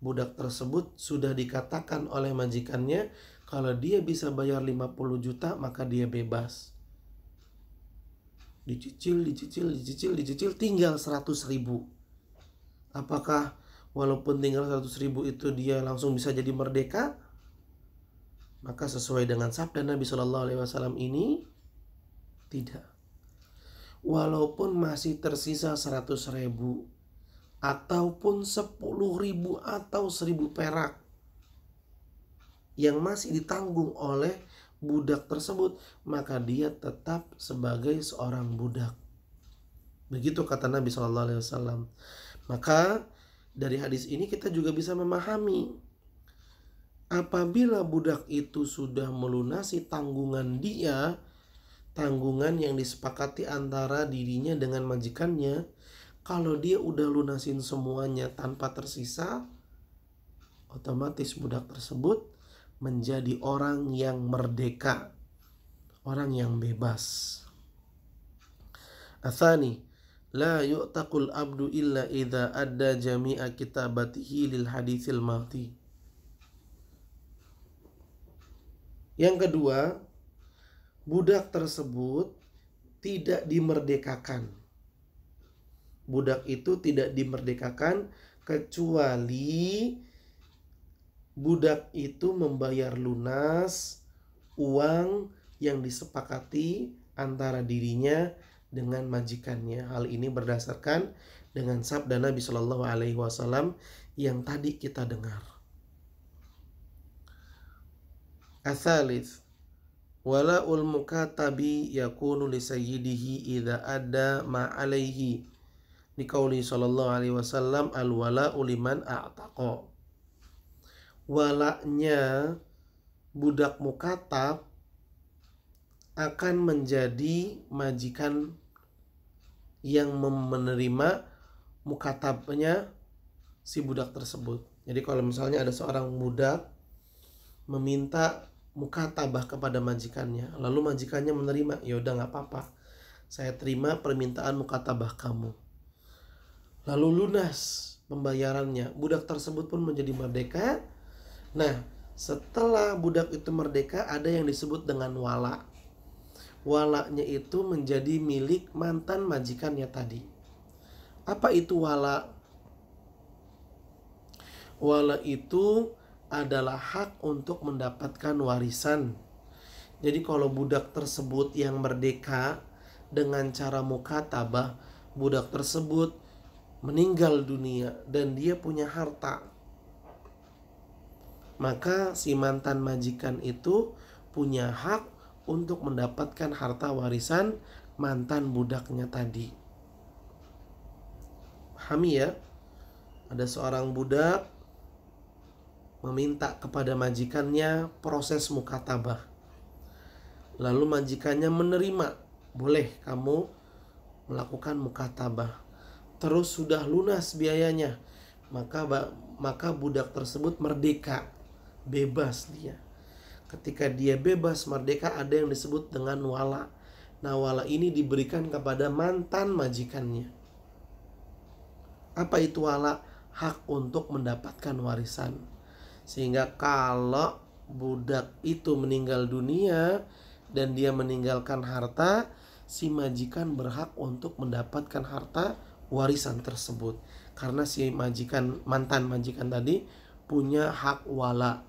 budak tersebut sudah dikatakan oleh majikannya kalau dia bisa bayar 50 juta maka dia bebas. Dicicil tinggal 100 ribu. Apakah walaupun tinggal 100 ribu itu dia langsung bisa jadi merdeka? Maka sesuai dengan sabda Nabi Shallallahu Alaihi Wasallam ini, tidak. Walaupun masih tersisa 100 ribu ataupun 10 ribu atau 1000 perak yang masih ditanggung oleh budak tersebut, maka dia tetap sebagai seorang budak. Begitu kata Nabi Shallallahu Alaihi Wasallam. Maka dari hadis ini kita juga bisa memahami, apabila budak itu sudah melunasi tanggungan dia, tanggungan yang disepakati antara dirinya dengan majikannya, kalau dia udah lunasin semuanya tanpa tersisa, otomatis budak tersebut menjadi orang yang merdeka, orang yang bebas. Atsani, la yu'taqul abdu illa idza adda jami'a kitabatihi lil haditsil mati. Yang kedua, budak tersebut tidak dimerdekakan. Budak itu tidak dimerdekakan kecuali budak itu membayar lunas uang yang disepakati antara dirinya dengan majikannya. Hal ini berdasarkan dengan sabda Nabi Shallallahu Alaihi Wasallam yang tadi kita dengar. Atsalits, wala'ul mukatabi yakunu li sayyidihi idza adda ma alaihi. Liqauli Shallallahu Alaihi Wasallam, al wala'u liman a'taqa. Walaknya budak mukatab akan menjadi majikan yang menerima mukatabnya si budak tersebut. Jadi kalau misalnya ada seorang budak meminta mukatabah kepada majikannya, lalu majikannya menerima, ya udah nggak apa-apa, saya terima permintaan mukatabah kamu. Lalu lunas pembayarannya, budak tersebut pun menjadi merdeka. Nah, setelah budak itu merdeka, ada yang disebut dengan wala. Walanya itu menjadi milik mantan majikannya tadi. Apa itu wala? Wala itu adalah hak untuk mendapatkan warisan. Jadi kalau budak tersebut yang merdeka dengan cara mukatabah, budak tersebut meninggal dunia dan dia punya harta, maka si mantan majikan itu punya hak untuk mendapatkan harta warisan mantan budaknya tadi. Pahami ya? Ada seorang budak meminta kepada majikannya proses mukatabah. Lalu majikannya menerima, boleh kamu melakukan mukatabah. Terus sudah lunas biayanya, maka budak tersebut merdeka, bebas dia. Ketika dia bebas merdeka, ada yang disebut dengan wala. Nah, wala ini diberikan kepada mantan majikannya. Apa itu wala? Hak untuk mendapatkan warisan. Sehingga kalau budak itu meninggal dunia dan dia meninggalkan harta, si majikan berhak untuk mendapatkan harta warisan tersebut. Karena si majikan, mantan majikan tadi punya hak wala.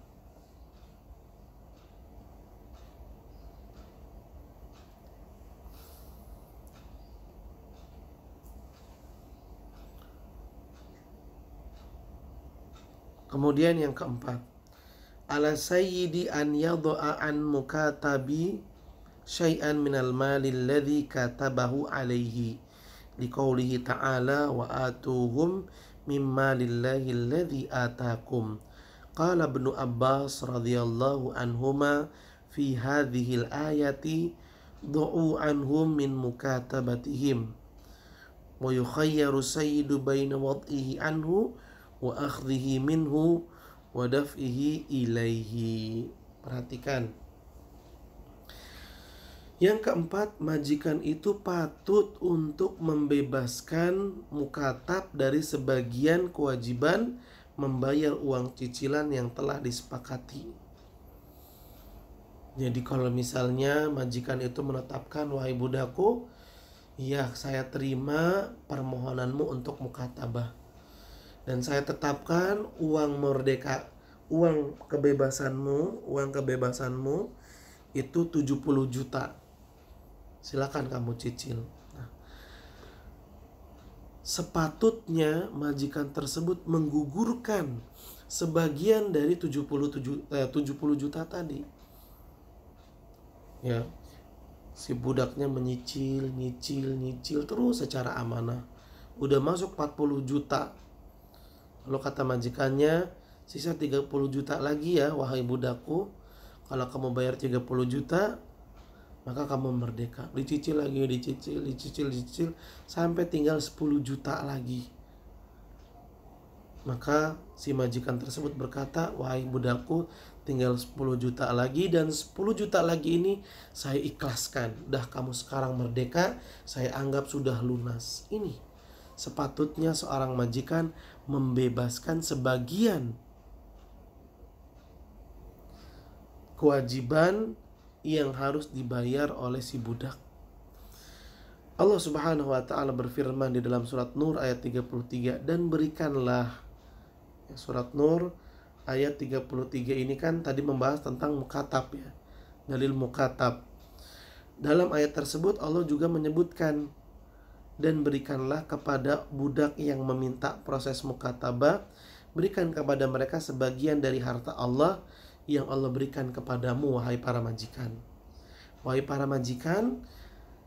Kemudian yang keempat, ala sayyidi an yadha'a an mukatabi syai'an minal mali alladhi katabahu alaihi liqaulihi ta'ala wa atuhum mimma lillahi alladhi atakum. Qala Ibnu Abbas radhiyallahu anhuma fi hadhil ayati du'u anhum min mukatabatihim wa yukhayyaru sayyidu baina wad'ihi anhu wa akhdhihi minhu wa daf'ihi ilaihi. Perhatikan. Yang keempat, majikan itu patut untuk membebaskan mukatab dari sebagian kewajiban membayar uang cicilan yang telah disepakati. Jadi kalau misalnya majikan itu menetapkan, wahai budakku, ya saya terima permohonanmu untuk mukatabah, dan saya tetapkan uang merdeka, uang kebebasanmu itu 70 juta. Silakan kamu cicil. Nah, sepatutnya majikan tersebut menggugurkan sebagian dari 70 juta tadi. Ya, si budaknya nyicil terus secara amanah. Udah masuk 40 juta. Lalu kata majikannya, sisa 30 juta lagi ya wahai budakku. Kalau kamu bayar 30 juta, maka kamu merdeka. Dicicil lagi, dicicil sampai tinggal 10 juta lagi. Maka si majikan tersebut berkata, wahai budakku, tinggal 10 juta lagi, dan 10 juta lagi ini saya ikhlaskan. Udah kamu sekarang merdeka, saya anggap sudah lunas. Ini sepatutnya seorang majikan membebaskan sebagian kewajiban yang harus dibayar oleh si budak. Allah Subhanahu wa taala berfirman di dalam surat Nur ayat 33, dan berikanlah. Surat Nur ayat 33 ini kan tadi membahas tentang mukatab ya, dalil mukatab. Dalam ayat tersebut Allah juga menyebutkan, dan berikanlah kepada budak yang meminta proses mukatabah, berikan kepada mereka sebagian dari harta Allah yang Allah berikan kepadamu, wahai para majikan. Wahai para majikan,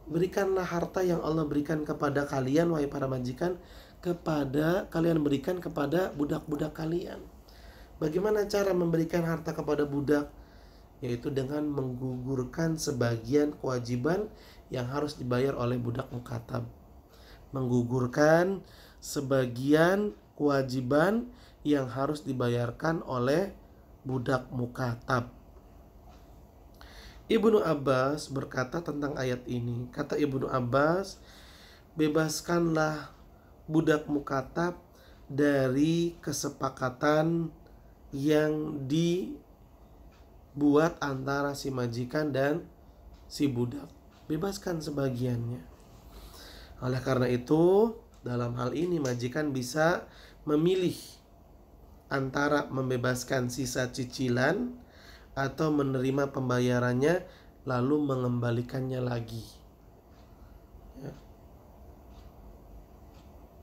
berikanlah harta yang Allah berikan kepada kalian, wahai para majikan, kepada kalian berikan kepada budak-budak kalian. Bagaimana cara memberikan harta kepada budak? Yaitu dengan menggugurkan sebagian kewajiban yang harus dibayar oleh budak mukatab. Menggugurkan sebagian kewajiban yang harus dibayarkan oleh budak mukatab. Ibnu Abbas berkata tentang ayat ini. Kata Ibnu Abbas, bebaskanlah budak mukatab dari kesepakatan yang dibuat antara si majikan dan si budak. Bebaskan sebagiannya. Oleh karena itu, dalam hal ini majikan bisa memilih antara membebaskan sisa cicilan atau menerima pembayarannya lalu mengembalikannya lagi. Ya.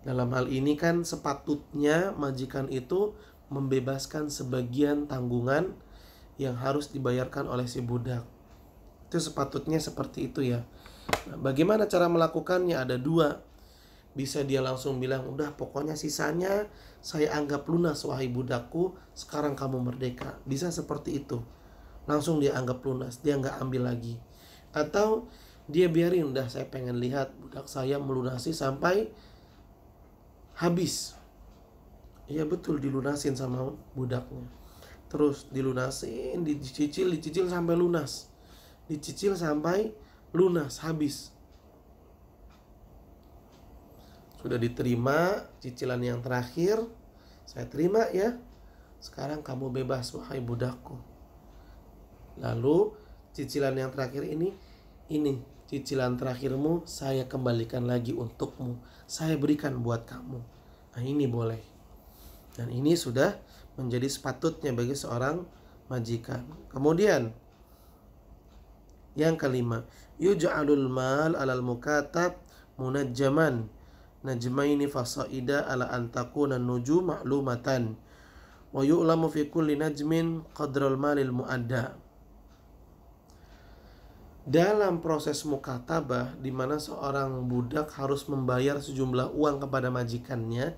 Dalam hal ini kan sepatutnya majikan itu membebaskan sebagian tanggungan yang harus dibayarkan oleh si budak. Itu sepatutnya seperti itu ya. Nah, bagaimana cara melakukannya? Ada dua. Bisa dia langsung bilang, udah pokoknya sisanya saya anggap lunas wahai budakku, sekarang kamu merdeka. Bisa seperti itu. Langsung dia anggap lunas, dia nggak ambil lagi. Atau dia biarin, udah saya pengen lihat budak saya melunasi sampai habis. Iya betul, dilunasin sama budaknya. Terus dilunasin, dicicil sampai lunas. Dicicil sampai lunas, habis. Sudah diterima cicilan yang terakhir, saya terima ya. Sekarang kamu bebas wahai budakku. Lalu cicilan yang terakhir ini cicilan terakhirmu, saya kembalikan lagi untukmu. Saya berikan buat kamu. Nah, ini boleh. Dan ini sudah menjadi sepatutnya bagi seorang majikan. Kemudian yang kelima, yuj'alul mal 'alal mukatab munajjaman najmaini fasaida ala an takuna nujum ma'lumatan wa yu'lamu fi kulli najmin qadral malil muadda. Dalam proses mukatabah, di mana seorang budak harus membayar sejumlah uang kepada majikannya,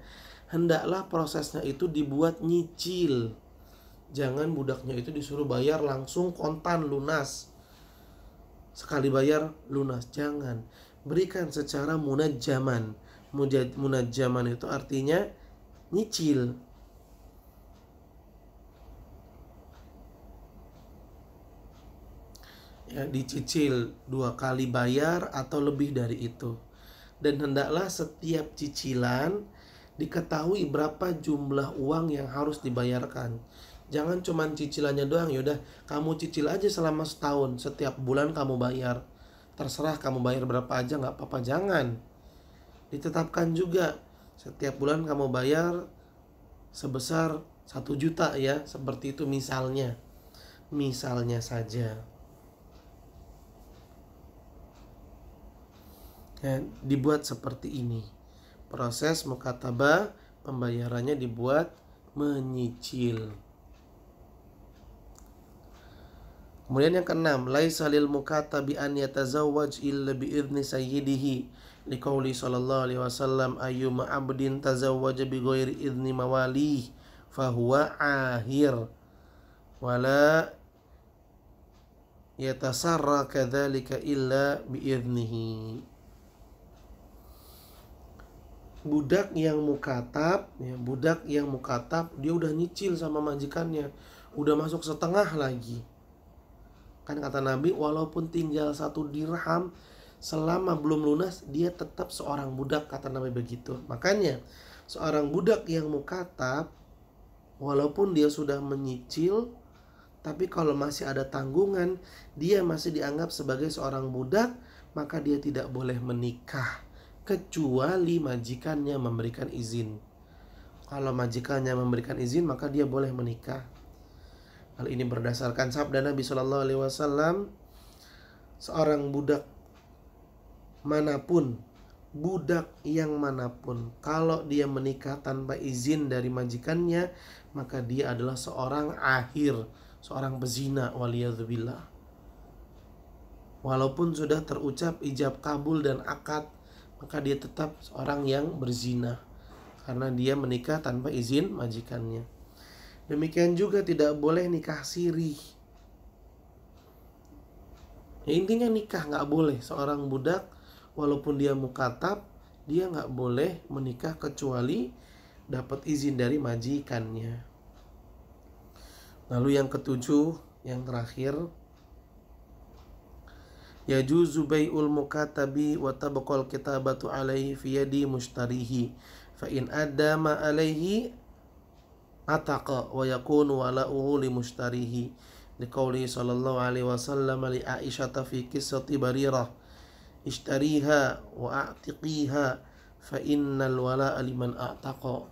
hendaklah prosesnya itu dibuat nyicil. Jangan budaknya itu disuruh bayar langsung kontan lunas, sekali bayar lunas. Jangan, berikan secara munajjaman. Munajjaman itu artinya nyicil. Ya, dicicil 2 kali bayar atau lebih dari itu. Dan hendaklah setiap cicilan diketahui berapa jumlah uang yang harus dibayarkan. Jangan cuma cicilannya doang, yaudah kamu cicil aja selama setahun, setiap bulan kamu bayar. Terserah kamu bayar berapa aja, gak apa-apa. Jangan. Ditetapkan juga setiap bulan kamu bayar sebesar 1 juta ya, seperti itu misalnya. Misalnya saja. Ya, dibuat seperti ini. Proses mukatabah pembayarannya dibuat menyicil. Kemudian yang keenam, laisa lil mukatabi an yatazawwaj illa bi idzni sayyidihi liqauli sallallahu alaihi wasallam ayyuma abdin tazawwaja bi ghairi idzni mawalih fahuwa ahir wala yatasarra kadzalika illa bi idnihi. Budak yang mukatab, dia udah nyicil sama majikannya, udah masuk setengah lagi. Kan kata Nabi, walaupun tinggal 1 dirham, selama belum lunas dia tetap seorang budak, kata Nabi begitu. Makanya seorang budak yang mukatab, walaupun dia sudah menyicil, tapi kalau masih ada tanggungan, dia masih dianggap sebagai seorang budak, maka dia tidak boleh menikah kecuali majikannya memberikan izin. Kalau majikannya memberikan izin, maka dia boleh menikah. Hal ini berdasarkan sabda Nabi Shallallahu Alaihi Wasallam, seorang budak manapun, budak yang manapun, kalau dia menikah tanpa izin dari majikannya, maka dia adalah seorang ahir, seorang pezina, waliyadzubillah. Walaupun sudah terucap ijab kabul dan akad, maka dia tetap seorang yang berzina karena dia menikah tanpa izin majikannya. Demikian juga tidak boleh nikah siri. Ya, intinya nikah gak boleh. Seorang budak walaupun dia mukatab, dia gak boleh menikah kecuali dapat izin dari majikannya. Lalu yang ketujuh, yang terakhir, yajuzu bai'ul mukatabi wa tabqal kitabatu alaihi fi yadi mushtarihi fa in adama alaihi ataqa wa yakunu wala'uhu li mushtarihi liqauli sallallahu alaihi wasallam li Aisyah fi qissati Barirah ishtariha wa a'tiqiha fa innal wala'a liman a'taqa.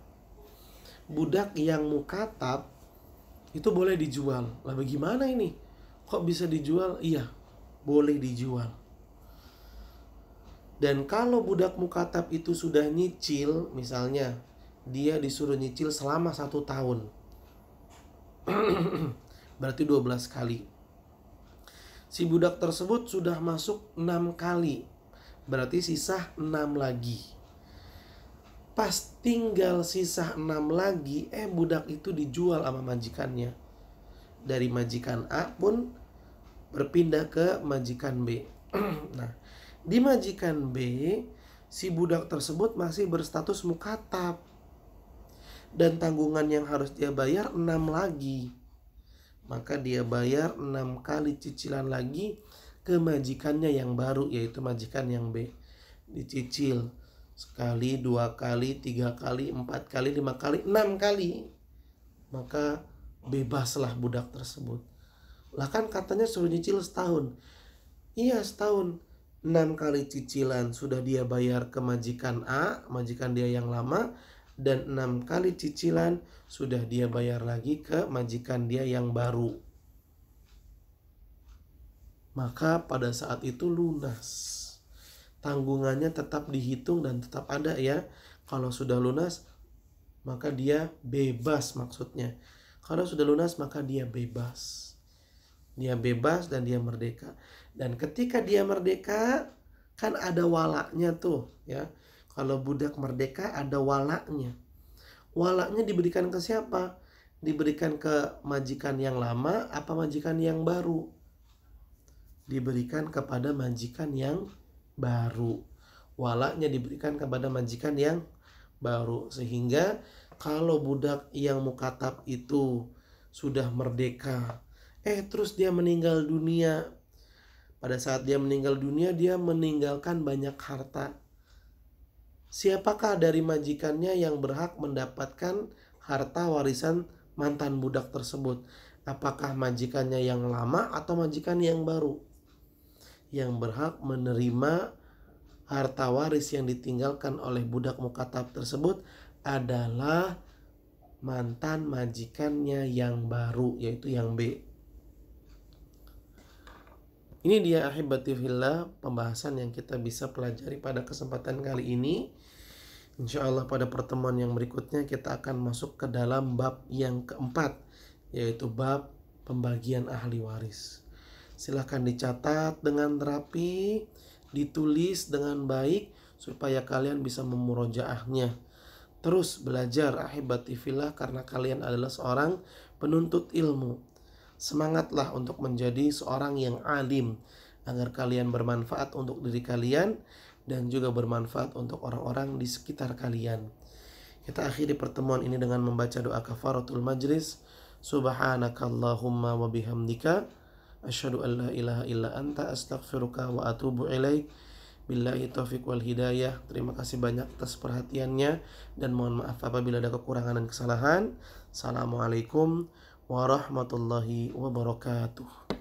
Budak yang mukatab itu boleh dijual. Lah bagaimana ini? Kok bisa dijual? Iya, boleh dijual. Dan kalau budak mukatab itu sudah nyicil, misalnya dia disuruh nyicil selama 1 tahun, berarti 12 kali. Si budak tersebut sudah masuk 6 kali, berarti sisa 6 lagi. Pas tinggal sisa 6 lagi, budak itu dijual sama majikannya. Dari majikan A pun berpindah ke majikan B. Nah, di majikan B, si budak tersebut masih berstatus mukatab. Dan tanggungan yang harus dia bayar 6 lagi. Maka dia bayar 6 kali cicilan lagi ke majikannya yang baru, yaitu majikan yang B. Dicicil sekali, 2 kali, 3 kali, 4 kali, 5 kali, 6 kali, maka bebaslah budak tersebut. Lah kan katanya suruh nyicil setahun. Iya setahun. 6 kali cicilan sudah dia bayar ke majikan A, majikan dia yang lama, dan 6 kali cicilan sudah dia bayar lagi ke majikan dia yang baru. Maka pada saat itu lunas. Tanggungannya tetap dihitung dan tetap ada ya. Kalau sudah lunas maka dia bebas maksudnya. Kalau sudah lunas maka dia bebas. Dia bebas dan dia merdeka. Dan ketika dia merdeka kan ada walaknya tuh ya. Kalau budak merdeka ada walaknya. Walaknya diberikan ke siapa? Diberikan ke majikan yang lama apa majikan yang baru? Diberikan kepada majikan yang baru. Walaknya diberikan kepada majikan yang baru. Sehingga kalau budak yang mukatab itu sudah merdeka, terus dia meninggal dunia. Pada saat dia meninggal dunia, dia meninggalkan banyak harta. Siapakah dari majikannya yang berhak mendapatkan harta warisan mantan budak tersebut? Apakah majikannya yang lama atau majikan yang baru? Yang berhak menerima harta waris yang ditinggalkan oleh budak mukatab tersebut adalah mantan majikannya yang baru, yaitu yang B. Ini dia ahibati fillah pembahasan yang kita bisa pelajari pada kesempatan kali ini. Insya Allah pada pertemuan yang berikutnya kita akan masuk ke dalam bab yang keempat, yaitu bab pembagian ahli waris. Silahkan dicatat dengan rapi, ditulis dengan baik supaya kalian bisa memurojaahnya. Terus belajar ahibati fillah karena kalian adalah seorang penuntut ilmu. Semangatlah untuk menjadi seorang yang alim agar kalian bermanfaat untuk diri kalian dan juga bermanfaat untuk orang-orang di sekitar kalian. Kita akhiri pertemuan ini dengan membaca doa kafaratul majlis. Subhanakallahumma wa bihamdika asyhadu an la ilaha illa anta astaghfiruka wa atubu ilaik. Billahi taufiq wal hidayah. Terima kasih banyak atas perhatiannya dan mohon maaf apabila ada kekurangan dan kesalahan. Assalamualaikum warahmatullahi wabarakatuh.